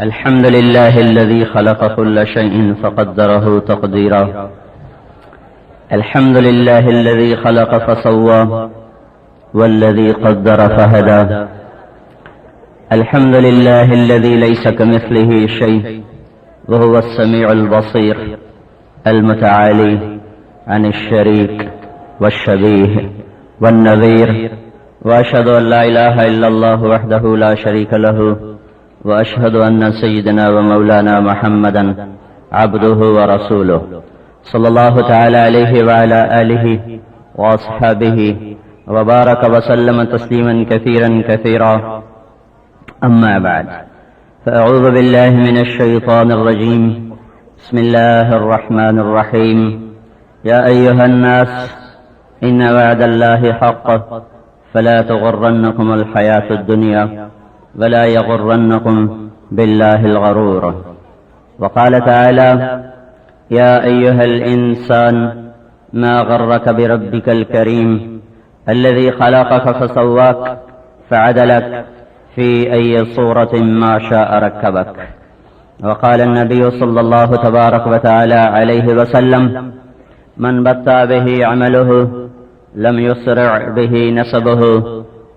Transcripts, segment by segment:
الحمد لله الذي خلق كل شيء فقدره تقديرا. الحمد لله الذي خلق فسوى والذي قدر فهدى. الحمد لله الذي ليس كمثله شيء وهو السميع البصير المتعالي عن الشريك والشبيه والنظير. وأشهد أن لا إله إلا الله وحده لا شريك له، وأشهد أن سيدنا ومولانا محمدا عبده ورسوله صلى الله تعالى عليه وعلى آله وأصحابه وبارك وسلم تسليما كثيرا كثيرا. أما بعد، فأعوذ بالله من الشيطان الرجيم. بسم الله الرحمن الرحيم. يا أيها الناس إن وعد الله حق فلا تغرنكم الحياة الدنيا ولا يغرنكم بالله الغرور. وقال تعالى: يا أيها الإنسان ما غرك بربك الكريم الذي خلقك فسواك فعدلك في أي صورة ما شاء ركبك. وقال النبي صلى الله تبارك وتعالى عليه وسلم: من بطأ به عمله لم يسرع به نسبه.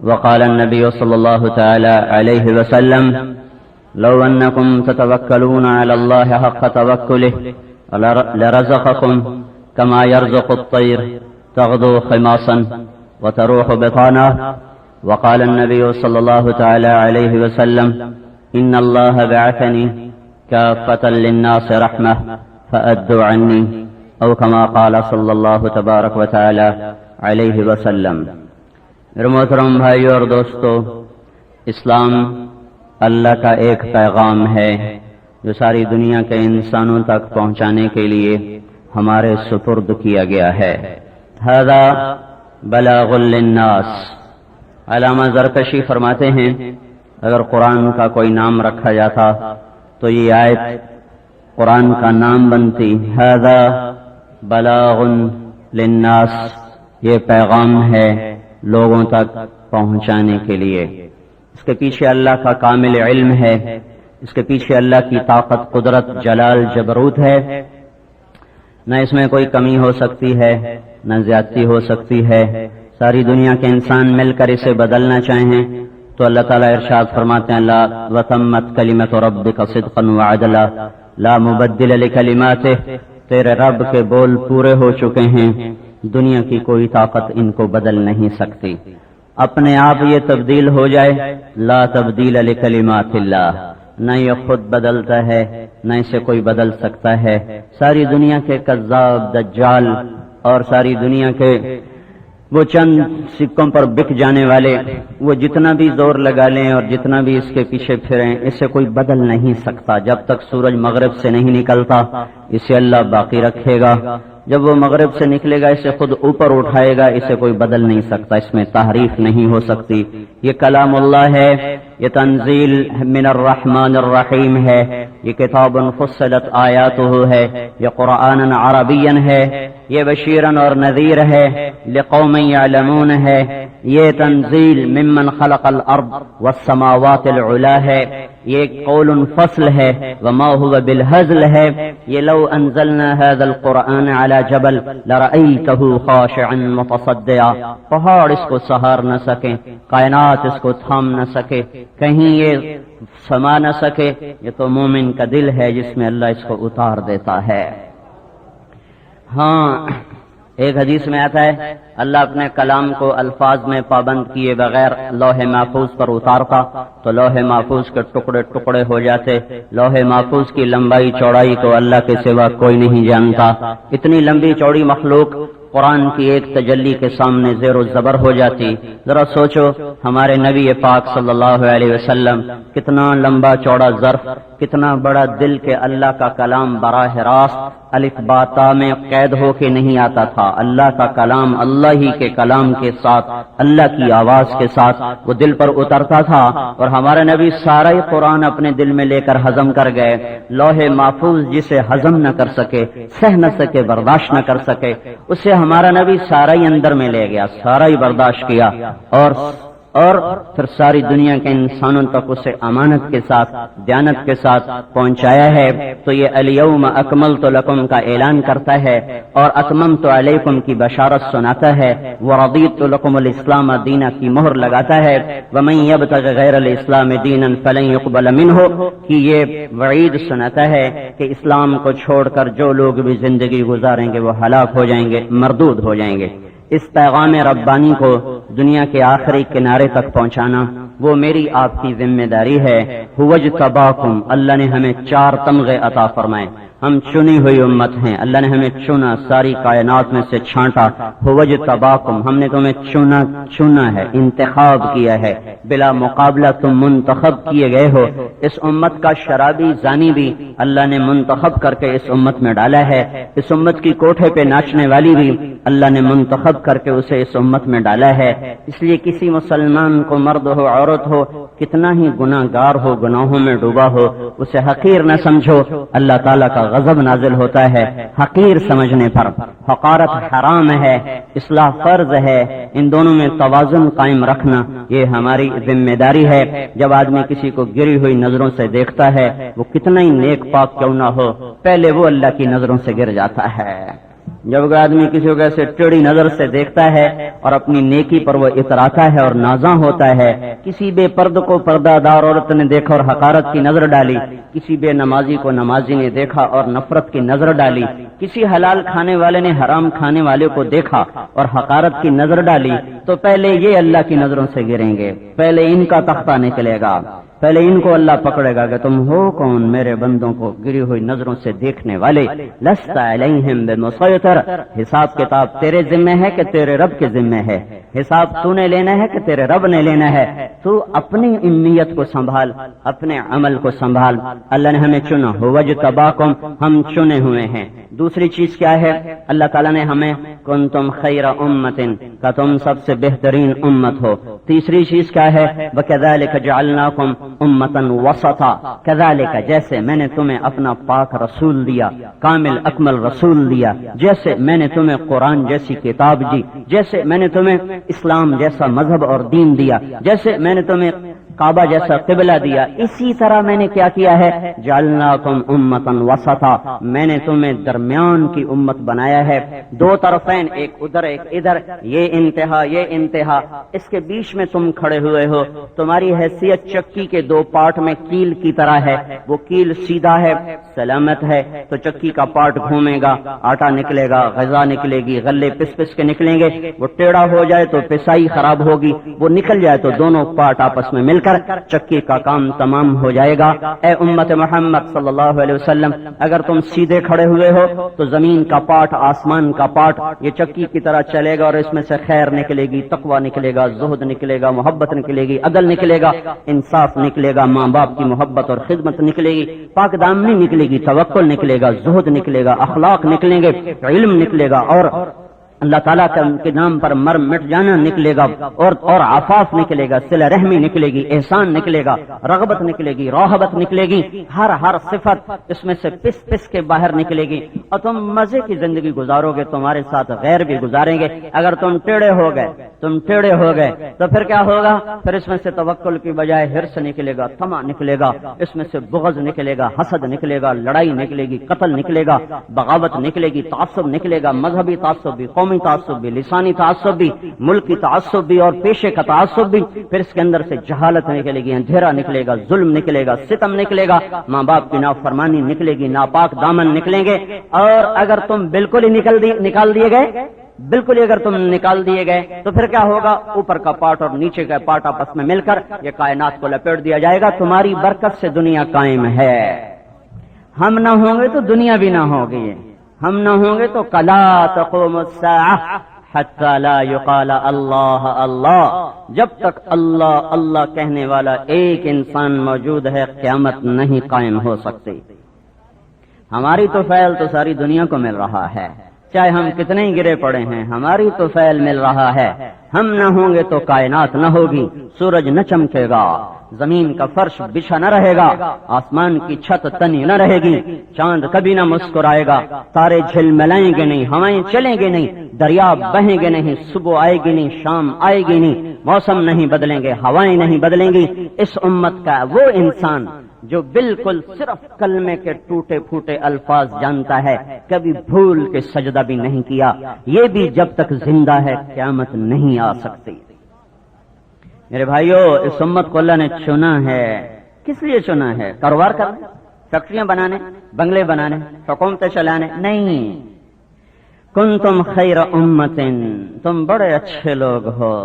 وقال النبي صلى الله تعالى عليه وسلم: لو أنكم تتوكلون على الله حق توكله لرزقكم كما يرزق الطير تغدو خماصا وتروح بطانا. وقال النبي صلى الله تعالى عليه وسلم: إن الله بعثني كافة للناس رحمة فأدوا عني، أو كما قال صلى الله تبارك وتعالى علیہ وسلم. میرے محترم بھائیو اور دوستو، اسلام اللہ کا ایک پیغام ہے جو ساری دنیا کے انسانوں تک پہنچانے کے لیے ہمارے سپرد کیا گیا ہے. ھذا بلاغ للناس. علامہ زرکشی فرماتے ہیں اگر قرآن کا کوئی نام رکھا جاتا تو یہ آیت قرآن کا نام بنتی. ھذا بلاغ للناس، یہ پیغام ہے لوگوں تک پہنچانے کے لیے. اس کے پیچھے اللہ کا کامل علم ہے، اس کے پیچھے اللہ کی طاقت، قدرت، جلال، جبروت ہے. نہ اس میں کوئی کمی ہو سکتی ہے نہ زیادتی ہو سکتی ہے. ساری دنیا کے انسان مل کر اسے بدلنا چاہیں تو اللہ تعالیٰ ارشاد فرماتے ہیں: لا وتمت کلمۃ ربک صدقا وعدلا لا مبدل لکلماتہ. تیرے رب کے بول پورے ہو چکے ہیں، دنیا کی کوئی طاقت ان کو بدل نہیں سکتی. اپنے آپ یہ تبدیل ہو جائے، لا تبدیل لکلمات اللہ، نہ یہ خود بدلتا ہے نہ اسے کوئی بدل سکتا ہے. ساری دنیا کے کذاب، دجال اور ساری دنیا کے وہ چند سکوں پر بک جانے والے، وہ جتنا بھی زور لگا لیں اور جتنا بھی اس کے پیچھے پھریں، اسے کوئی بدل نہیں سکتا. جب تک سورج مغرب سے نہیں نکلتا اسے اللہ باقی رکھے گا. جب وہ مغرب سے نکلے گا اسے خود اوپر اٹھائے گا. اسے کوئی بدل نہیں سکتا، اس میں تحریف نہیں ہو سکتی. یہ کلام اللہ ہے، یہ تنزیل من الرحمن الرحیم ہے، یہ کتاب فصلت آیاتہ ہے، یہ قرآن عربین ہے، یہ بشیرن اور نذیر ہے، لقوم یعلمون ہے. یہ تنزیل ممن خلق الارض والسماوات العلا ہے. یہ قول فصل ہے، وما هو بالهزل ہے. یہ لو انزلنا هذا القرآن على جبل لرأيته خاشعا متصدعا. پہاڑ اس کو سہار نہ سکے، کائنات اس کو تھام نہ سکے، کہیں یہ سما نہ سکے. یہ تو مومن کا دل ہے جس میں اللہ اس کو اتار دیتا ہے. ہاں، ایک حدیث میں آتا ہے اللہ اپنے کلام کو الفاظ میں پابند کیے بغیر لوح محفوظ پر اتارتا تو لوح محفوظ کے ٹکڑے ٹکڑے ہو جاتے. لوح محفوظ کی لمبائی چوڑائی تو اللہ کے سوا کوئی نہیں جانتا. اتنی لمبی چوڑی مخلوق قرآن کی ایک تجلی کے سامنے زیر و زبر ہو جاتی. ذرا سوچو ہمارے نبی پاک صلی اللہ علیہ وسلم کتنا لمبا چوڑا ظرف، کتنا بڑا دل کے اللہ کا کلام براہ راست الف با تا میں قید ہو کے نہیں آتا تھا. اللہ کا کلام اللہ ہی کے کلام کے ساتھ، اللہ کی آواز کے ساتھ وہ دل پر اترتا تھا. اور ہمارے نبی سارا ہی قرآن اپنے دل میں لے کر ہضم کر گئے. لوح محفوظ جسے ہضم نہ کر سکے، سہ نہ سکے، برداشت نہ کر سکے، اسے ہمارا نبی سارا ہی اندر میں لے گیا، سارا ہی برداشت کیا اور اور پھر ساری دنیا کے انسانوں تک اسے امانت کے ساتھ دیانت کے ساتھ پہنچایا ہے، تو یہ الیوم اکملت لکم کا اعلان کرتا ہے اور اتممت علیکم کی بشارت سناتا ہے، ورضیت لکم الاسلام دینا کی مہر لگاتا ہے، ومن یبتغ غیر الاسلام دینا فلن یقبل منہ کہ یہ وعید سناتا ہے کہ اسلام کو چھوڑ کر جو لوگ بھی زندگی گزاریں گے وہ ہلاک ہو جائیں گے، مردود ہو جائیں گے۔ اس پیغام ربانی کو دنیا کے آخری کنارے تک پہنچانا وہ میری آپ کی ذمہ داری ہے۔ هو اجتباکم، اللہ نے ہمیں 4 تمغے عطا فرمائے، ہم چنی ہوئی امت ہیں، اللہ نے ہمیں چنا، ساری کائنات میں سے چھانٹا۔ هو اجتباکم، ہم نے تمہیں چنا ہے، انتخاب کیا ہے، بلا مقابلہ تم منتخب کیے گئے ہو۔ اس امت کا شرابی زانی بھی اللہ نے منتخب کر کے اس امت میں ڈالا ہے، اس امت کی کوٹھے پہ ناچنے والی بھی اللہ نے منتخب کر کے اسے اس امت میں ڈالا ہے۔ اس لیے کسی مسلمان کو، مرد ہو عورت ہو، کتنا ہی گناہ گار ہو، گناہوں میں ڈوبا ہو، اسے حقیر نہ سمجھو، اللہ تعالیٰ کا غضب نازل ہوتا ہے حقیر سمجھنے پر۔ حقارت حرام ہے، اصلاح فرض ہے، ان دونوں میں توازن قائم رکھنا یہ ہماری ذمہ داری ہے۔ جب آدمی کسی کو گری ہوئی نظروں سے دیکھتا ہے، وہ کتنا ہی نیک پاک کیوں نہ ہو، پہلے وہ اللہ کی نظروں سے گر جاتا ہے۔ جب کوئی آدمی کسی کو ایسے ٹیڑھی نظر سے دیکھتا ہے اور اپنی نیکی پر وہ اتراتا ہے اور نازاں ہوتا ہے، کسی بے پرد کو پردہ دار عورت نے دیکھا اور حقارت کی نظر ڈالی، کسی بے نمازی کو نمازی نے دیکھا اور نفرت کی نظر ڈالی، کسی حلال کھانے والے نے حرام کھانے والے کو دیکھا اور حقارت کی نظر ڈالی، تو پہلے یہ اللہ کی نظروں سے گریں گے، پہلے ان کا تختہ نکلے گا، پہلے ان کو اللہ پکڑے گا کہ تم ہو کون میرے بندوں کو گری ہوئی نظروں سے دیکھنے والے۔ لست علیہم بمسیطر، حساب کتاب تیرے ذمہ ہے کہ تیرے رب کے ذمہ ہے، حساب تو نے لینا ہے کہ تیرے رب نے لینا ہے، تو اپنی امیت کو سنبھال، اپنے عمل کو سنبھال۔ اللہ نے ہمیں چنا، هو اجتباکم، ہم چنے ہوئے ہیں۔ دوسری چیز کیا ہے؟ اللہ تعالیٰ نے ہمیں کنتم خیر امت، کہ تم سب سے بہترین امت ہو۔ تیسری چیز کیا ہے؟ وکذالک جعلناکم امتا وسطا، کذالک جیسے میں نے تمہیں اپنا پاک رسول دیا، کامل اکمل رسول دیا، جیسے میں نے تمہیں قرآن جیسی کتاب دی، جیسے میں نے تمہیں اسلام جیسا مذہب اور دین دیا، جیسے میں نے تمہیں کعبہ جیسا قبلہ دیا، اسی طرح میں نے کیا کیا ہے؟ جعلناکم امتا وسطا، میں نے تمہیں درمیان کی امت بنایا ہے، 2 طرفین، ایک ادھر ایک ادھر، یہ انتہا یہ انتہا، اس کے بیچ میں تم کھڑے ہوئے ہو۔ تمہاری حیثیت چکی کے 2 پارٹ میں کیل کی طرح ہے، وہ کیل سیدھا ہے، سلامت ہے، تو چکی کا پارٹ گھومے گا، آٹا نکلے گا، غذا نکلے گی، غلے پس پس کے نکلیں گے۔ وہ ٹیڑھا ہو جائے تو پسائی خراب ہوگی، وہ نکل جائے تو دونوں پارٹ آپس میں مل کر چکی کا کام تمام ہو جائے گا۔ اے امت محمد صلی اللہ علیہ وسلم، اگر تم سیدھے کھڑے ہوئے ہو تو زمین کا پارٹ، آسمان کا پارٹ یہ چکی کی طرح چلے گا اور اس میں سے خیر نکلے گی، تقوی نکلے گا، زہد نکلے گا، محبت نکلے گی، عدل نکلے گا، انصاف نکلے گا، ماں باپ کی محبت اور خدمت نکلے گی، پاک دامنی نکلے گی، توکل نکلے گا، زہد نکلے گا، اخلاق نکلیں گے، علم نکلے گا، اور اللہ تعالیٰ کے نام پر مر مٹ جانا نکلے گا، اور عفاف نکلے گا، صلہ رحمی نکلے گی، احسان نکلے گا، رغبت نکلے گی، راہبت نکلے گی، ہر صفت اس میں سے پس پس کے باہر نکلے گی، اور تم مزے کی زندگی گزارو گے، تمہارے ساتھ غیر بھی گزاریں گے۔ اگر تم ٹیڑھے ہو گئے تو پھر کیا ہوگا؟ پھر اس میں سے توکل کی بجائے حرص نکلے گا، طمع نکلے گا، اس میں سے بغض نکلے گا، حسد نکلے گا، لڑائی نکلے گی، قتل نکلے گا، بغاوت نکلے گی، تعصب نکلے گا، مذہبی تعصب بھی، قومی تعصب بھی، لسانی تعصب بھی، ملکی تعصب بھی اور پیشے کا تعصب بھی۔ پھر اس کے اندر سے جہالت نکلے گی، اندھیرا نکلے گا، ظلم نکلے گا، ستم نکلے گا، ماں باپ کی نافرمانی نکلے گی، ناپاک دامن نکلیں گے۔ اور اگر تم بالکل ہی نکال دیے گئے تو پھر کیا ہوگا؟ اوپر کا پارٹ اور نیچے کا پارٹ آپس میں مل کر یہ کائنات کو لپیٹ دیا جائے گا۔ تمہاری برکت سے دنیا قائم ہے، ہم نہ ہوں گے تو دنیا بھی نہ ہوگی، ہم نہ ہوں گے تو کلا تقوم الساعہ حتی لا یقال اللہ اللہ، جب تک اللہ اللہ کہنے والا ایک انسان موجود ہے قیامت نہیں قائم ہو سکتی۔ ہماری تو فعل تو ساری دنیا کو مل رہا ہے، چاہے ہم کتنے ہی گرے پڑے ہیں ہماری تو فعل مل رہا ہے. ہم نہ ہوں گے تو کائنات نہ ہوگی، سورج نہ چمکے گا، زمین کا فرش بچھا نہ رہے گا، آسمان کی چھت تنی نہ رہے گی، چاند کبھی نہ مسکرائے گا، تارے جھلملائیں گے نہیں، ہوائیں چلیں گے نہیں، دریا بہیں گے نہیں، صبح آئے گی نہیں، شام آئے گی نہیں، موسم نہیں بدلیں گے، ہوائیں نہیں بدلیں گی. اس امت کا وہ انسان جو بالکل صرف کلمے کے ٹوٹے پھوٹے الفاظ جانتا ہے، کبھی بھول کے سجدہ بھی نہیں کیا، یہ بھی جب تک زندہ ہے قیامت نہیں آ سکتی. میرے بھائیوں، اس امت کو اللہ نے چنا ہے. کس لیے چنا ہے؟ کاروبار کرنے، فیکٹریاں بنانے، بنگلے بنانے، حکومتیں چلانے؟ نہیں. کنتم خیر امت، تم بڑے اچھے لوگ ہو.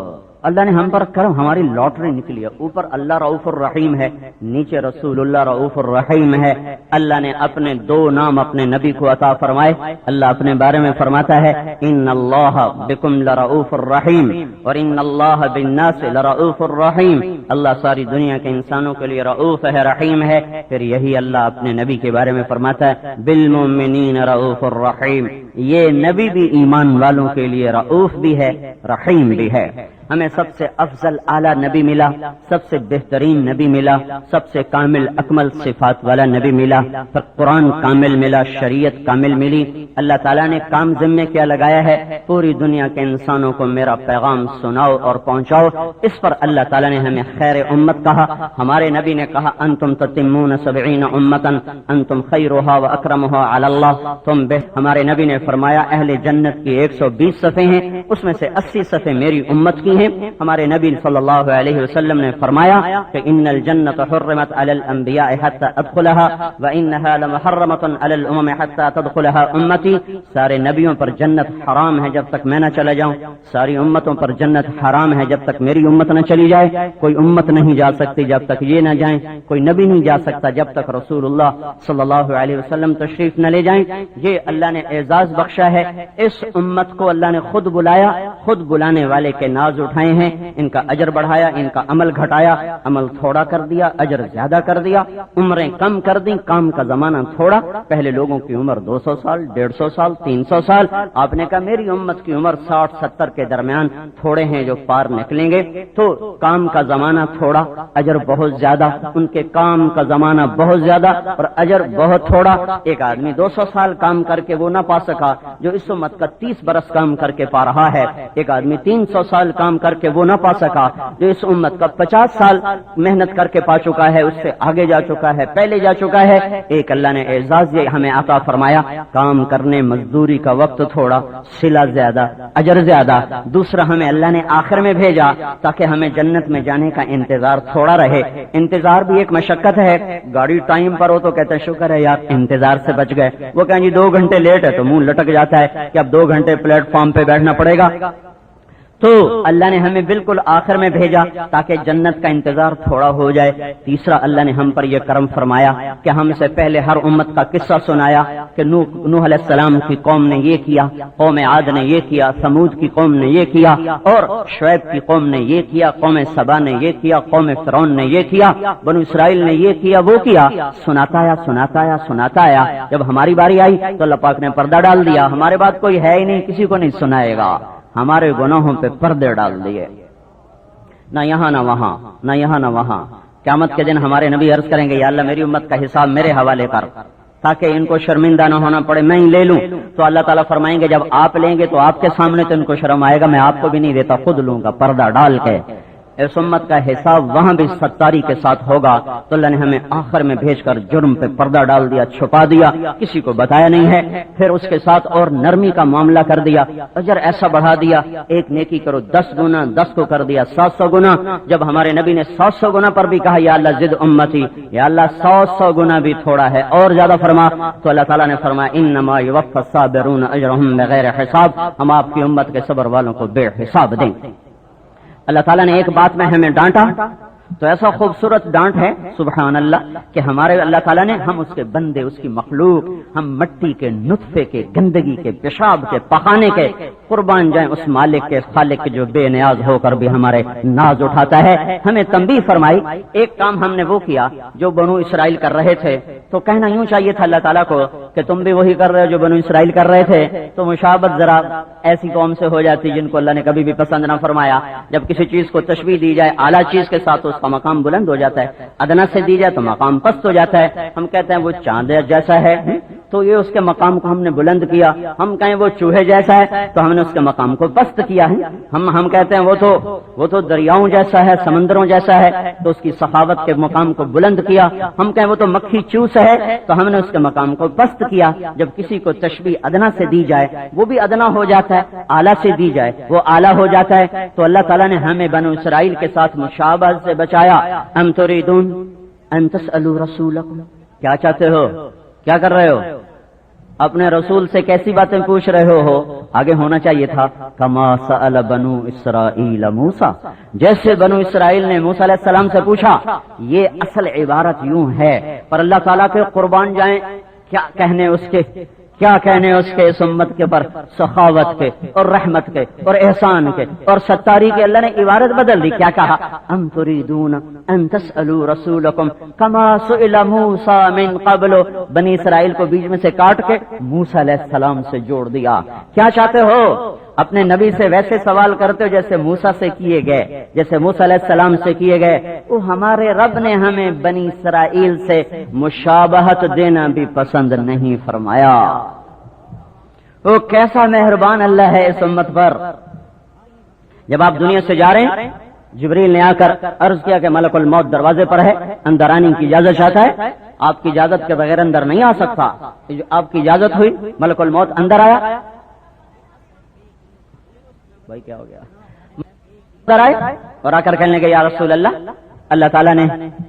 اللہ نے ہم پر کرم، ہماری لاٹری نکلی ہے. اوپر اللہ رؤوف الرحیم ہے، نیچے رسول اللہ رؤوف الرحیم ہے. اللہ نے اپنے دو نام اپنے نبی کو عطا فرمائے. اللہ اپنے بارے میں فرماتا ہے ان اللہ بکم لرؤوف الرحیم اور ان اللہ بالناس لرؤوف الرحیم. اللہ ساری دنیا کے انسانوں کے لیے رؤوف ہے، رحیم ہے. پھر یہی اللہ اپنے نبی کے بارے میں فرماتا ہے بالمؤمنین رؤوف الرحیم. یہ نبی بھی ایمان والوں کے لیے رؤوف بھی ہے، رحیم بھی ہے. ہمیں سب سے افضل اعلیٰ نبی ملا، سب سے بہترین نبی ملا، سب سے کامل اکمل صفات والا نبی ملا، پھر قرآن کامل ملا، شریعت کامل ملی. اللہ تعالیٰ نے کام ذمے کیا لگایا ہے؟ پوری دنیا کے انسانوں کو میرا پیغام سناؤ اور پہنچاؤ. اس پر اللہ تعالیٰ نے ہمیں خیر امت کہا. ہمارے نبی نے کہا انتم تتمون 70 امتا انتم خیرها واکرمها علی اللہ. ہمارے نبی نے فرمایا اہل جنت کی 120 صفحے ہیں، اس میں سے 80 صفحے میری امت کی ہیں. ہمارے نبی صلی اللہ علیہ وسلم نے فرمایا کہ ان الجنت حرمت علی الانبیاء حتی ادخلها وانها لمحرمۃ علی الامم حتی تدخلها امتی. سارے نبیوں پر جنت حرام ہے جب تک میں نہ چلا جاؤں، ساری امتوں پر جنت حرام ہے جب تک میری امت نہ چلی جائے. کوئی امت نہیں جا سکتی جب تک یہ نہ جائیں، کوئی نبی نہیں جا سکتا جب تک رسول اللہ صلی اللہ علیہ وسلم تشریف نہ لے جائیں. یہ اللہ نے اعزاز بخشا ہے. اس امت کو اللہ نے خود بلایا، خود بلانے والے کے ناز اٹھائے ہیں، ان کا اجر بڑھایا، ان کا عمل گھٹایا، عمل تھوڑا کر دیا، اجر زیادہ کر دیا، عمریں کم کر دی، کام کا زمانہ تھوڑا. پہلے لوگوں کی عمر 200 سال، 150 سال، 300 سال. آپ نے کہا میری امت کی عمر 60-70 کے درمیان تھوڑے ہیں جو پار نکلیں گے. تو کام کا زمانہ تھوڑا، اجر بہت زیادہ. ان کے کام کا زمانہ بہت زیادہ اور اجر بہت تھوڑا. ایک آدمی 200 سال کام کر کے وہ نہ پا سکا جو اس امت کا 30 برس کام کر کے پا رہا ہے. ایک آدمی 300 سال کام کر کے وہ نہ پا سکا جو اس امت کا 50 سال محنت کر کے پا چکا ہے، اس سے آگے جا چکا ہے، پہلے جا چکا ہے. ایک اللہ نے اعزاز یہ ہمیں عطا فرمایا، کام کرنے مزدوری کا وقت تھوڑا، صلہ زیادہ، اجر زیادہ. دوسرا ہمیں اللہ نے آخر میں بھیجا تاکہ ہمیں جنت میں جانے کا انتظار تھوڑا رہے. انتظار بھی ایک مشقت ہے. گاڑی ٹائم پر ہو تو کہتے ہیں شکر ہے یار انتظار سے بچ گئے. وہ کہیں جی 2 گھنٹے لیٹ ہے تو منہ لٹک جاتا ہے کہ اب 2 گھنٹے پلیٹ فارم پہ بیٹھنا پڑے گا. تو اللہ نے ہمیں بالکل آخر میں بھیجا تاکہ جنت کا انتظار تھوڑا ہو جائے. تیسرا اللہ نے ہم پر یہ کرم فرمایا کہ ہم سے پہلے ہر امت کا قصہ سنایا کہ نوح علیہ السلام کی قوم نے یہ کیا، قوم عاد نے یہ کیا، ثمود کی قوم نے یہ کیا، اور شعیب کی قوم نے یہ کیا، قوم سبا نے یہ کیا، قوم فرعون نے یہ کیا، بنو اسرائیل نے یہ کیا وہ کیا. سناتا آیا. جب ہماری باری آئی تو اللہ پاک نے پردہ ڈال دیا. ہمارے بعد کوئی ہے ہی نہیں، کسی کو نہیں سنائے گا. ہمارے گناہوں پہ پردے ڈال دیے، نہ یہاں نہ وہاں، نہ یہاں نہ وہاں. قیامت کے دن ہمارے نبی عرض کریں گے یا اللہ میری امت کا حساب میرے حوالے کر تاکہ ان کو شرمندہ نہ ہونا پڑے، میں ہی لے لوں. تو اللہ تعالیٰ فرمائیں گے جب آپ لیں گے تو آپ کے سامنے تو ان کو شرم آئے گا، میں آپ کو بھی نہیں دیتا، خود لوں گا پردہ ڈال کے. اس امت کا حساب وہاں بھی ستاری کے ساتھ ہوگا. تو اللہ نے ہمیں آخر میں بھیج کر جرم پہ پردہ ڈال دیا، چھپا دیا، کسی کو بتایا نہیں ہے. پھر اس کے ساتھ اور نرمی کا معاملہ کر دیا، اجر ایسا بڑھا دیا، ایک نیکی کرو 10 گنا، 10 کو کر دیا 700 گنا. جب ہمارے نبی نے 700 گنا پر بھی کہا یا اللہ زد امتی، یا اللہ 100 گنا بھی تھوڑا ہے اور زیادہ فرما. تو اللہ تعالیٰ نے فرمایا انما یوفی الصابرون اجرهم بغیر حساب، ہم آپ کی امت کے صبر والوں کو بے حساب دیں. اللہ تعالیٰ نے ایک بات میں ہمیں ڈانٹا تو ایسا خوبصورت ڈانٹ ہے سبحان اللہ کہ ہمارے اللہ تعالیٰ نے، ہم اس کے بندے، اس کی مخلوق، ہم مٹی کے نطفے کے، گندگی کے، پیشاب کے، پخانے کے، قربان جائیں اس مالک کے، خالق کے جو بے نیاز ہو کر بھی ہمارے ناز اٹھاتا ہے. ہمیں تنبیہ فرمائی. ایک کام ہم نے وہ کیا جو بنو اسرائیل کر رہے تھے، تو کہنا یوں چاہیے تھا اللہ تعالیٰ کو کہ تم بھی وہی کر رہے ہو جو بنو اسرائیل کر رہے تھے، تو مشابہت ذرا ایسی قوم سے ہو جاتی جن کو اللہ نے کبھی بھی پسند نہ فرمایا۔ جب کسی چیز کو تشبیہ دی جائے اعلیٰ چیز کے ساتھ تو اس کا مقام بلند ہو جاتا ہے، ادنا سے دی جائے تو مقام پست ہو جاتا ہے۔ ہم کہتے ہیں وہ چاند جیسا ہے تو یہ اس کے مقام کو ہم نے بلند کیا، ہم کہیں وہ چوہے جیسا ہے تو ہم نے اس کے مقام کو پست کیا ہے۔ ہم کہتے ہیں وہ تو دریاؤں جیسا ہے، سمندروں جیسا ہے تو اس کی سخاوت کے مقام کو بلند کیا۔ ہم کہیں وہ تو مکھی چوس ہے تو ہم نے اس کے مقام کو پست کیا۔ جب کسی کو تشبیہ ادنا سے دی جائے وہ بھی ادنا ہو جاتا ہے، اعلیٰ سے دی جائے وہ اعلیٰ ہو جاتا ہے۔ تو اللہ تعالیٰ نے ہمیں بنو اسرائیل کے ساتھ مشابہت سے بچایا۔ ام تريدون ان تسألوا رسولکم، کیا چاہتے ہو، کیا کر رہے ہو، اپنے رسول سے کیسی باتیں پوچھ رہے ہو؟ آگے ہونا چاہیے تھا کما سأل بنو اسرائیل موسیٰ، جیسے بنو اسرائیل نے موسیٰ علیہ السلام سے پوچھا۔ یہ اصل عبارت یوں ہے، پر اللہ تعالیٰ کے قربان جائیں کیا کہنے اس کے اس امت کے پر سخاوت کے اور رحمت کے اور احسان کے اور ستاری کے۔ اللہ نے عبارت بدل دی، کیا کہا؟ ام تريدون ان تسألوا رسولکم کما سئل موسیٰ من قبل، بنی اسرائیل کو بیچ میں سے کاٹ کے موسیٰ علیہ السلام سے جوڑ دیا۔ کیا چاہتے ہو؟ اپنے نبی سے ویسے سوال کرتے ہو جیسے موسیٰ سے کیے گئے، جیسے موسیٰ علیہ السلام سے کیے گئے۔ وہ ہمارے رب نے ہمیں بنی اسرائیل سے مشابہت دینا بھی پسند نہیں فرمایا۔ وہ کیسا مہربان اللہ ہے اس امت پر۔ جب آپ دنیا سے جا رہے ہیں، جبریل نے آ کر عرض کیا کہ ملک الموت دروازے پر ہے، اندر آنے کی اجازت چاہتا ہے۔ آپ کی اجازت کے بغیر اندر نہیں آ سکتا۔ آپ کی اجازت ہوئی، ملک الموت اندر آیا۔ بھائی کیا ہو گیا؟ اندر آئے اور آ کر کہنے لگے یا رسول اللہ تعالیٰ نے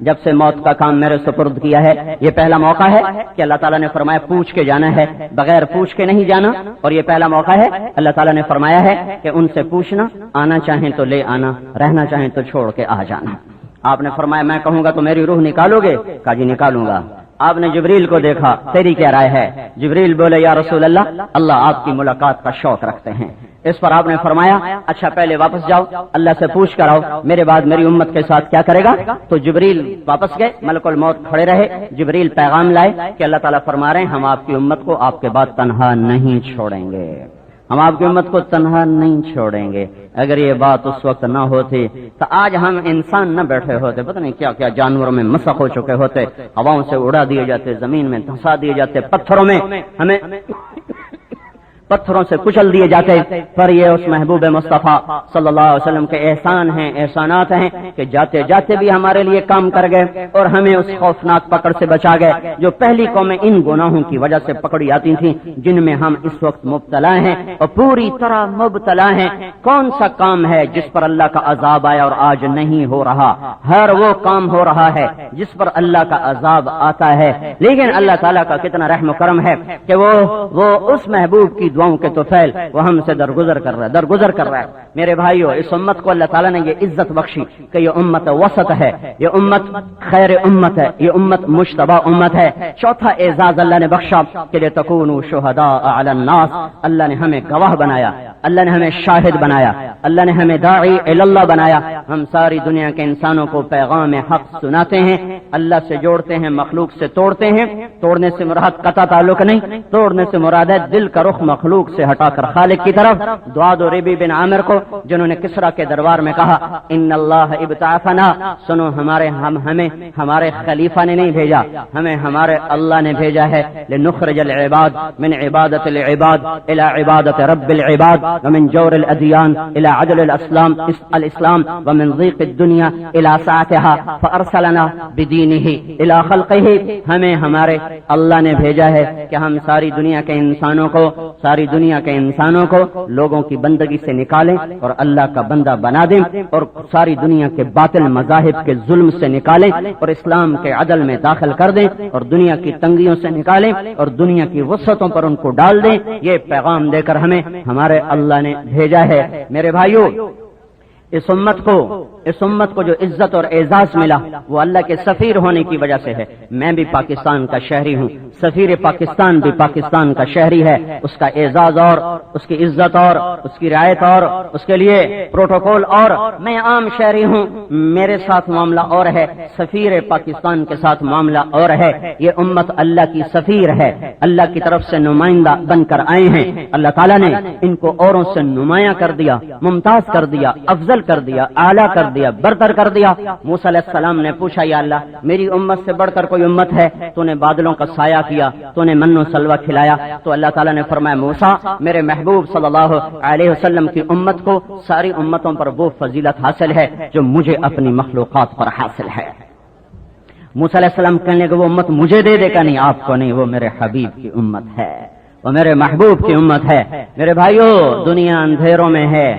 جب سے موت کا کام میرے سپرد کیا ہے، یہ پہلا موقع ہے کہ اللہ تعالیٰ نے فرمایا پوچھ کے جانا ہے، بغیر پوچھ کے نہیں جانا، اور یہ پہلا موقع ہے اللہ تعالیٰ نے فرمایا ہے کہ ان سے پوچھنا، آنا چاہیں تو لے آنا، رہنا چاہیں تو چھوڑ کے آ جانا۔ آپ نے فرمایا میں کہوں گا تو میری روح نکالو گے؟ کہا جی نکالوں گا۔ آپ نے جبریل کو دیکھا، تیری کیا رائے ہے؟ جبریل بولے یا رسول اللہ آپ کی ملاقات کا شوق رکھتے ہیں۔ اس پر آپ نے فرمایا اچھا پہلے واپس جاؤ، اللہ سے پوچھ کر آؤ میرے بعد میری امت کے ساتھ کیا کرے گا۔ تو جبریل واپس گئے، ملک الموت کھڑے رہے، جبریل پیغام لائے کہ اللہ تعالیٰ فرما رہے ہیں ہم آپ کی امت کو آپ کے بعد تنہا نہیں چھوڑیں گے، ہم آپ کی امت کو تنہا نہیں چھوڑیں گے۔ اگر یہ بات اس وقت نہ ہوتی تو آج ہم انسان نہ بیٹھے ہوتے، پتہ نہیں کیا کیا جانوروں میں مسخ ہو چکے ہوتے، ہواؤں سے اڑا دیے جاتے، زمین میں دھسا دیے جاتے، پتھروں میں ہمیں پتھروں سے کچل دیے جاتے۔ پر یہ اس محبوب مصطفیٰ صلی اللہ علیہ وسلم کے احسان ہیں، احسانات ہیں کہ جاتے جاتے بھی ہمارے لیے کام کر گئے اور ہمیں اس خوفناک پکڑ سے بچا گئے جو پہلی قومیں ان گناہوں کی وجہ سے پکڑی آتی تھیں جن میں ہم اس وقت مبتلا ہیں اور پوری طرح مبتلا ہیں۔ کون سا کام ہے جس پر اللہ کا عذاب آیا اور آج نہیں ہو رہا؟ ہر وہ کام ہو رہا ہے جس پر اللہ کا عذاب آتا ہے، لیکن اللہ تعالیٰ کا کتنا رحم و کرم ہے کہ وہ اس محبوب کی دعاؤں کے توفیل وہ ہم سے درگزر کر رہا ہے۔ میرے بھائیو، اس امت کو اللہ تعالیٰ نے یہ عزت بخشی کہ یہ امت وسط ہے، یہ امت خیر امت ہے، یہ امت مجتبی امت ہے۔ چوتھا اعزاز اللہ نے بخشا کہ لتکونوا شہداء علی الناس، اللہ نے ہمیں گواہ بنایا، اللہ نے ہمیں شاہد بنایا، اللہ نے ہمیں داعی الی اللہ بنایا۔ ہم ساری دنیا کے انسانوں کو پیغام حق سناتے ہیں، اللہ سے جوڑتے ہیں، مخلوق سے توڑتے ہیں۔ توڑنے سے مراد قطع تعلق نہیں، توڑنے سے مراد ہے دل کا رخ مخلوق سے ہٹا کر خالق کی طرف۔ دعاد و ربی بن عامر کو جنہوں نے کسرا کے دربار میں کہا ان اللہ ابتعثنا، سنو ہمیں ہمارے خلیفہ نے نہیں بھیجا، ہمیں ہمارے اللہ نے بھیجا ہے لنخرج العباد من عبادت العباد الى عبادت رب العباد ومن جور الادیان الى عدل الاسلام ومن ضیق الدنیا الى سعتها فارسلنا بدینه الى خلقه۔ ہمیں ہمارے اللہ نے بھیجا ہے کہ ہم ساری دنیا کے انسانوں کو لوگوں کی بندگی سے نکالیں اور اللہ کا بندہ بنا دیں، اور ساری دنیا کے باطل مذاہب کے ظلم سے نکالیں اور اسلام کے عدل میں داخل کر دیں، اور دنیا کی تنگیوں سے نکالیں اور دنیا کی وسعتوں پر ان کو ڈال دیں۔ یہ پیغام دے کر ہمیں ہمارے اللہ نے بھیجا ہے۔ میرے بھائیو، اس امت کو جو عزت اور اعزاز ملا وہ اللہ کے سفیر ہونے کی وجہ سے ہے۔ میں بھی پاکستان کا شہری ہوں، سفیر پاکستان بھی پاکستان کا شہری ہے، اس کا اعزاز اور اس کی عزت اور اس کی رعایت اور اس کے لیے پروٹوکول اور میں عام شہری ہوں، میرے ساتھ معاملہ اور ہے، سفیر پاکستان کے ساتھ معاملہ اور ہے۔ یہ امت اللہ کی سفیر ہے، اللہ کی طرف سے نمائندہ بن کر آئے ہیں۔ اللہ تعالیٰ نے ان کو اوروں سے نمایاں کر دیا، ممتاز کر دیا، افضل کر دیا، اعلیٰ کر دیا، برتر کر دیا۔ موسیٰ علیہ السلام نے پوچھا یا اللہ میری امت سے بڑھ کر کوئی امت ہے؟ تو نے بادلوں کا سایہ کیا، تو نے من و سلوہ کھلایا، تو اللہ تعالیٰ نے فرمایا موسیٰ میرے محبوب صلی اللہ علیہ وسلم کی امت کو ساری امتوں پر وہ فضیلت حاصل ہے جو مجھے اپنی مخلوقات پر حاصل ہے۔ موسیٰ علیہ السلام کہنے کہ وہ امت مجھے دے دے گا، نہیں آپ کو نہیں، وہ میرے حبیب کی امت ہے، وہ میرے محبوب کی امت ہے۔ میرے بھائیو دنیا اندھیروں میں ہے،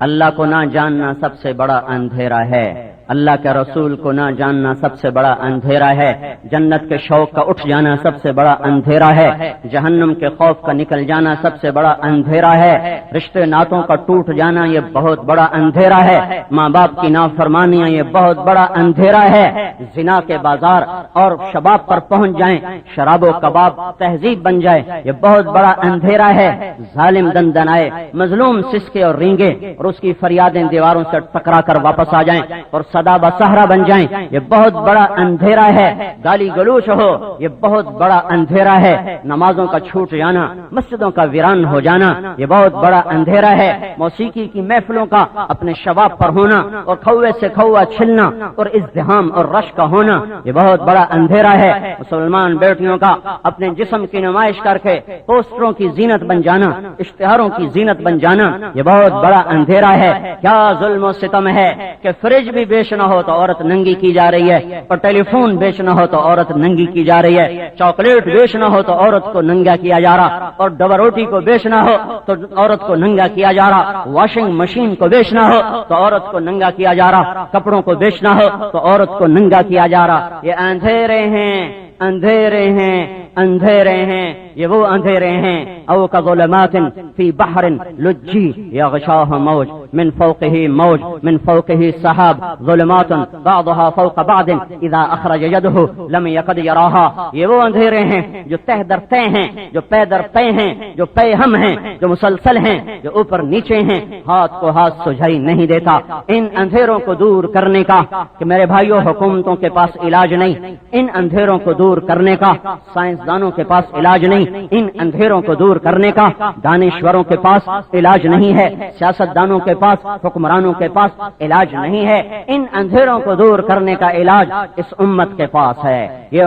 اللہ کو نہ جاننا سب سے بڑا اندھیرا ہے، اللہ کے رسول کو نہ جاننا سب سے بڑا اندھیرا ہے، جنت کے شوق کا اٹھ جانا سب سے بڑا اندھیرا ہے، جہنم کے خوف کا نکل جانا سب سے بڑا اندھیرا ہے، رشتے ناتوں کا ٹوٹ جانا یہ بہت بڑا اندھیرا ہے، ماں باپ کی نافرمانیاں یہ بہت بڑا اندھیرا ہے، زنا کے بازار اور شباب پر پہنچ جائیں، شراب و کباب تہذیب بن جائے یہ بہت بڑا اندھیرا ہے، ظالم دندنائے، مظلوم سسکے اور رینگے اور اس کی فریادیں دیواروں سے ٹکرا کر واپس آ جائیں اور صدا بصحرا بن جائیں یہ بہت بڑا اندھیرا ہے، گالی گلوچ ہو یہ بہت بڑا اندھیرا ہے، نمازوں کا چھوٹ جانا، مسجدوں کا ویران ہو جانا یہ بہت بڑا اندھیرا ہے، موسیقی کی محفلوں کا اپنے شباب پر ہونا اور کھوے سے کھوا چھلنا اور ازدحام اور رش کا ہونا یہ بہت بڑا اندھیرا ہے، مسلمان بیٹیوں کا اپنے جسم کی نمائش کر کے پوسٹروں کی زینت بن جانا، اشتہاروں کی زینت بن جانا یہ بہت بڑا اندھیرا ہے۔ کیا ظلم و ستم ہے کہ فریج بھی بیچنا ہو تو عورت ننگی کی جا رہی ہے، اور ٹیلی فون بیچنا ہو تو عورت ننگی کی جا رہی ہے، چاکلیٹ بیچنا ہو تو عورت کو ننگا کیا جا رہا، اور ڈبر روٹی کو بیچنا ہو تو عورت کو ننگا کیا جا رہا، واشنگ مشین کو بیچنا ہو تو عورت کو ننگا کیا جا رہا، کپڑوں کو بیچنا ہو تو عورت کو ننگا کیا جا رہا۔ یہ اندھیرے ہیں، اندھیرے ہیں، اندھیرے ہیں، یہ وہ اندھیرے ہیں او کظلمات فی بحر لجی یغشاہ موج من فوقه موج من فوقه سحاب ظلمات بعضها فوق بعض اذا اخرج يده لم يكد يراها۔ یہ وہ اندھیرے ہیں جو تہ در تہ ہیں، جو پے در پے ہیں، جو پے ہم ہیں، جو مسلسل ہیں، جو اوپر نیچے ہیں، ہاتھ کو ہاتھ سجائی نہیں دیتا۔ ان اندھیروں کو دور کرنے کا کہ میرے بھائیوں حکومتوں کے پاس علاج نہیں، ان اندھیروں کو دور کرنے کا سائنسدانوں کے پاس علاج نہیں، ان اندھیروں کو دور کرنے کا دانشوروں کے پاس علاج نہیں ہے، سیاستدانوں کے پاس، حکمرانوں کے پاس علاج نہیں ہے، ان اندھیروں کو دور کرنے کا علاج اس امت کے پاس ہے۔ یہ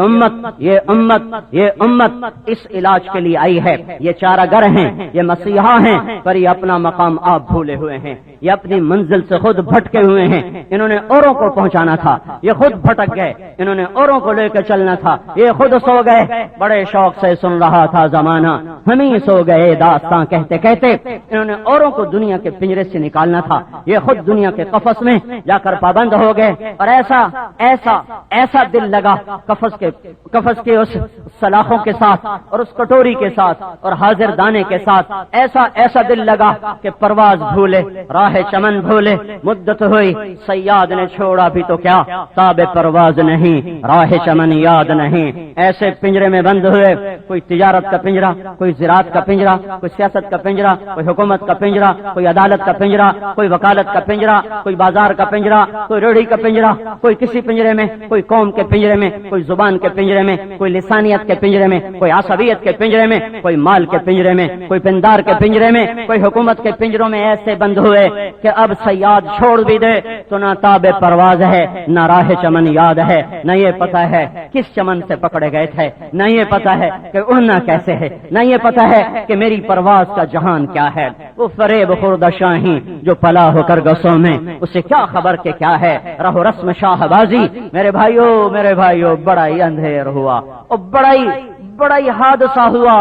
امت اس علاج کے لیے آئی ہے، یہ چارہ گر ہیں، یہ مسیحا ہیں، پر یہ اپنا مقام آپ بھولے ہوئے ہیں، یہ اپنی منزل سے خود بھٹکے ہوئے ہیں، انہوں نے اوروں کو پہنچانا تھا، یہ خود بھٹک گئے، انہوں نے اوروں کو لے کے چلنا تھا، یہ خود سو گئے، بڑے شوق سے سن رہا تھا زمانہ، ہم ہی سو گئے داستان کہتے کہتے، انہوں نے اوروں کو دنیا کے پنجرے سے نکالنا تھا، یہ خود دنیا کے قفس میں جا کر پابند ہو گئے، اور ایسا دل لگا قفس کے اس سلاخوں کے ساتھ اور اس کٹوری کے ساتھ اور حاضر دانے کے ساتھ، ایسا دل لگا کہ پرواز بھولے، راہ چمن بھولے، مدت ہوئی صیاد نے چھوڑا بھی تو کیا، تاب پرواز نہیں، راہ چمن یاد نہیں، ایسے پنجرے میں بند ہوئے، کوئی تجارت کا پنجرا، کوئی زراعت کا پنجرا، کوئی سیاست کا پنجرا، کوئی حکومت کا پنجرا، کوئی عدالت کا پنجرا، کوئی وکالت کا پنجرا، کوئی بازار کا پنجرا، کوئی ریڑھی کا پنجرا، کوئی کسی پنجرے میں، کوئی قوم کے پنجرے میں، کوئی زبان کے پنجرے میں، کوئی لسانیت کے پنجرے میں، کوئی عصبیت کے پنجرے میں، کوئی مال کے پنجرے میں، کوئی پندار کے پنجرے میں، کوئی حکومت کے پنجروں میں ایسے بند ہوئے کہ اب صیاد چھوڑ بھی دے تو نہ تاب پرواز ہے، نہ راہ چمن یاد ہے، نہ یہ پتا ہے کس چمن سے پکڑے گئے تھے، نہ یہ پتا ہے کہ اڑنا کیسے ہے، نہ یہ پتا ہے کہ میری پرواز کا جہان کیا ہے۔ وہ فریب خوردہ شاہی جو پلا ہو کر گسوں میں، اسے کیا خبر کہ کیا ہے رہو رسم شاہ بازی۔ میرے بھائیو بڑا ہی اندھیر ہوا اور بڑا ہی حادثہ ہوا،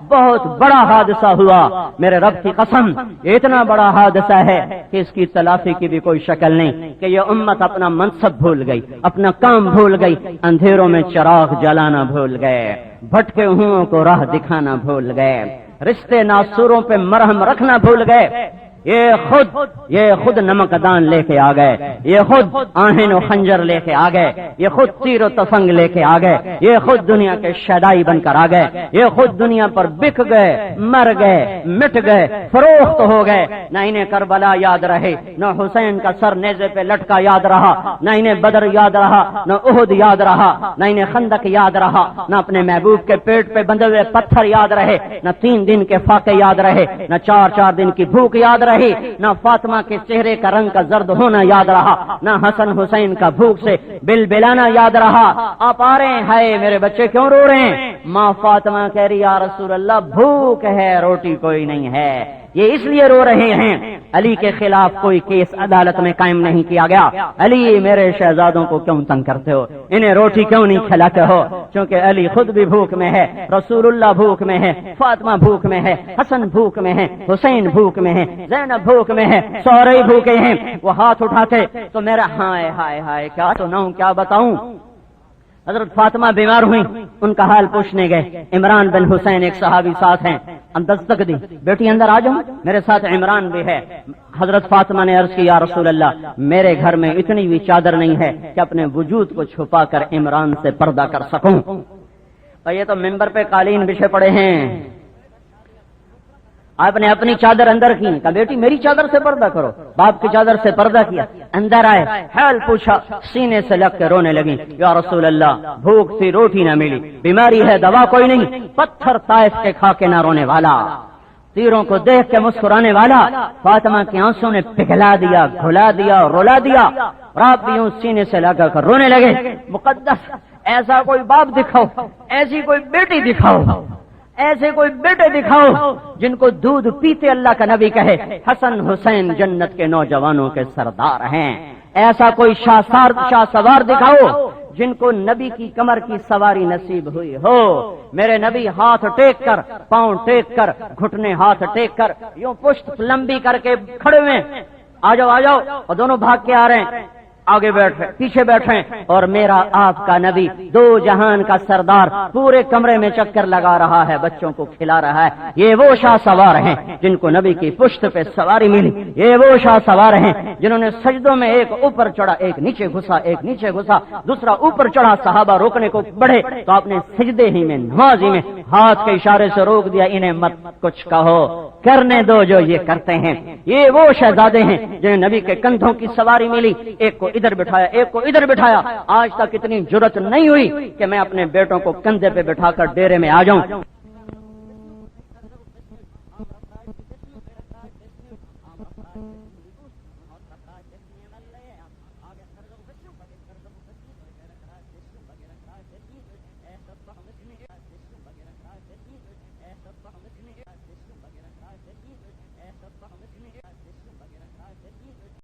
بہت بڑا حادثہ ہوا، میرے رب کی قسم اتنا بڑا حادثہ ہے کہ اس کی تلافی کی بھی کوئی شکل نہیں، کہ یہ امت اپنا منصب بھول گئی، اپنا کام بھول گئی، اندھیروں میں چراغ جلانا بھول گئے، بھٹکے ہوں کو راہ دکھانا بھول گئے، رشتے ناسوروں پہ مرہم رکھنا بھول گئے۔ یہ خود نمکدان لے کے آ گئے، یہ خود آہن و خنجر لے کے آ گئے، یہ خود تیر و تفنگ لے کے آ گئے، یہ خود دنیا کے شیدائی بن کر آ گئے، یہ خود دنیا پر بک گئے، مر گئے، مٹ گئے، فروخت ہو گئے۔ نہ انہیں کربلا یاد رہے، نہ حسین کا سر نیزے پہ لٹکا یاد رہا، نہ انہیں بدر یاد رہا، نہ احد یاد رہا، نہ انہیں خندق یاد رہا، نہ اپنے محبوب کے پیٹ پہ بندھے ہوئے پتھر یاد رہے، نہ 3 دن کے فاقے یاد رہے، نہ 4 دن کی بھوک یاد رہی، نہ فاطمہ کے چہرے کا رنگ کا زرد ہونا یاد رہا، نہ حسن حسین کا بھوک سے بل بلانا یاد رہا۔ آپ آ رہے ہیں، ہائے میرے بچے کیوں رو رہے ہیں؟ ماں فاطمہ کہہ رہی یا رسول اللہ بھوک ہے، روٹی کوئی نہیں ہے۔ یہ اس لیے رو رہے ہیں علی کے خلاف کوئی کیس عدالت میں قائم نہیں کیا گیا۔ علی میرے شہزادوں کو کیوں تنگ کرتے ہو؟ انہیں روٹی کیوں نہیں کھلاتے ہو؟ کیونکہ علی خود بھی بھوک میں ہے، رسول اللہ بھوک میں ہے، فاطمہ بھوک میں ہے، حسن بھوک میں ہے، حسین بھوک میں ہے، زینب بھوک میں ہے، سورے بھوکے ہیں۔ وہ ہاتھ اٹھاتے تو میرا ہائے ہائے ہائے کیا سناؤں، کیا بتاؤں۔ حضرت فاطمہ بیمار ہوئی، ان کا حال پوچھنے گئے۔ عمران بن حسین ایک صحابی ساتھ ہیں، دستک دی، بیٹی اندر آ جاؤ، میرے ساتھ عمران بھی ہے۔ حضرت فاطمہ نے عرض کی یا رسول اللہ میرے گھر میں اتنی بھی چادر نہیں ہے کہ اپنے وجود کو چھپا کر عمران سے پردہ کر سکوں۔ اور یہ تو ممبر پہ قالین بچھے پڑے ہیں، آپ نے اپنی چادر اندر کی، کہا بیٹی میری چادر سے پردہ کرو، باپ کی چادر سے پردہ کیا، اندر آئے، حال پوچھا، سینے سے لگ کے رونے لگی یا رسول اللہ بھوک تھی، روٹی نہ ملی، بیماری ہے، دوا کوئی نہیں، پتھر طائف کے کھا کے نہ رونے والا، تیروں کو دیکھ کے مسکرانے والا۔ فاطمہ کے آنسوں نے پگھلا دیا، گھلا دیا اور رلا دیا، اور آپ بھی یوں سینے سے لگا کر رونے لگے۔ مقدس ایسا کوئی باپ دکھاؤ، ایسی کوئی بیٹی دکھاؤ، ایسے کوئی بیٹے دکھاؤ جن کو دودھ پیتے اللہ کا نبی کہے حسن حسین جنت کے نوجوانوں کے سردار ہیں۔ ایسا کوئی شاہ سوار دکھاؤ جن کو نبی کی کمر کی سواری نصیب ہوئی ہو۔ میرے نبی ہاتھ ٹیک کر، پاؤں ٹیک کر، گھٹنے ہاتھ ٹیک کر، یوں پشت لمبی کر کے کھڑے ہوئے، آ جاؤ آ جاؤ، اور دونوں بھاگ کے آ رہے ہیں، آگے بیٹھے پیچھے بیٹھے، اور میرا آپ کا نبی 2 جہان کا سردار پورے کمرے میں چکر لگا رہا ہے، بچوں کو کھلا رہا ہے۔ یہ وہ شاہ سوار ہیں جن کو نبی کی پشت پہ سواری ملی، یہ وہ شاہ سوار ہیں جنہوں نے سجدوں میں ایک اوپر چڑھا، ایک نیچے گھسا، ایک نیچے گھسا، دوسرا اوپر چڑھا، صحابہ روکنے کو بڑھے تو آپ نے سجدے ہی میں، نماز ہی میں ہاتھ کے اشارے سے روک دیا، انہیں مت کچھ کہو، کرنے دو جو یہ کرتے ہیں۔ یہ وہ شہزادے ہیں جنہیں نبی کے کندھوں کی سواری ملی، ایک کو ادھر بٹھایا، ایک کو ادھر بٹھایا۔ آج تک اتنی جرت نہیں ہوئی کہ میں اپنے بیٹوں کو کندھے پہ بٹھا کر ڈیرے میں آ جاؤں۔